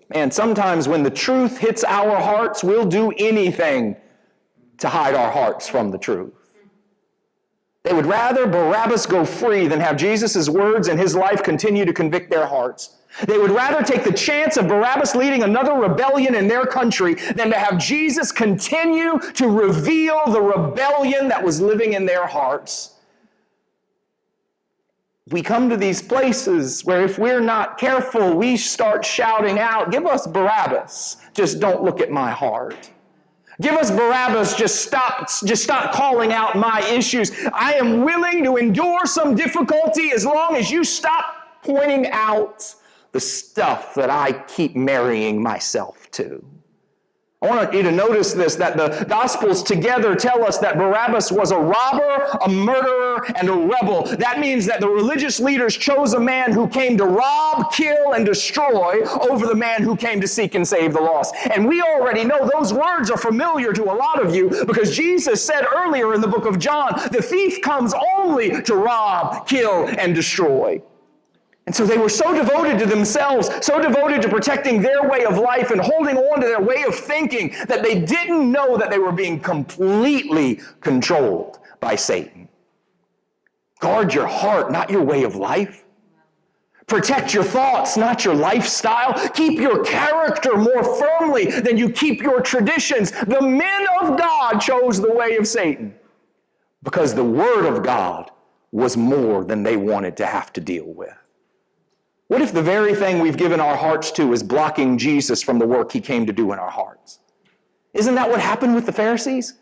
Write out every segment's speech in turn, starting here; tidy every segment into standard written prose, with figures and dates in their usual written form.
Man, sometimes when the truth hits our hearts, we'll do anything to hide our hearts from the truth. They would rather Barabbas go free than have Jesus' words and his life continue to convict their hearts. They would rather take the chance of Barabbas leading another rebellion in their country than to have Jesus continue to reveal the rebellion that was living in their hearts. We come to these places where if we're not careful, we start shouting out, "Give us Barabbas, just don't look at my heart. Give us Barabbas, just stop calling out my issues. I am willing to endure some difficulty as long as you stop pointing out the stuff that I keep marrying myself to." I want you to notice this, that the Gospels together tell us that Barabbas was a robber, a murderer, and a rebel. That means that the religious leaders chose a man who came to rob, kill, and destroy over the man who came to seek and save the lost. And we already know those words are familiar to a lot of you because Jesus said earlier in the book of John, the thief comes only to rob, kill, and destroy. And so they were so devoted to themselves, so devoted to protecting their way of life and holding on to their way of thinking that they didn't know that they were being completely controlled by Satan. Guard your heart, not your way of life. Protect your thoughts, not your lifestyle. Keep your character more firmly than you keep your traditions. The men of God chose the way of Satan because the Word of God was more than they wanted to have to deal with. What if the very thing we've given our hearts to is blocking Jesus from the work he came to do in our hearts? Isn't that what happened with the Pharisees?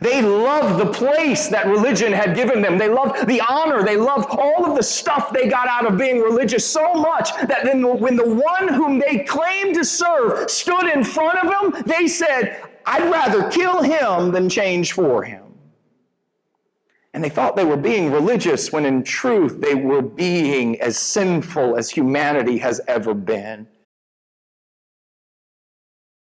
They loved the place that religion had given them. They loved the honor. They loved all of the stuff they got out of being religious so much that then when the one whom they claimed to serve stood in front of them, they said, "I'd rather kill him than change for him." And they thought they were being religious when in truth they were being as sinful as humanity has ever been.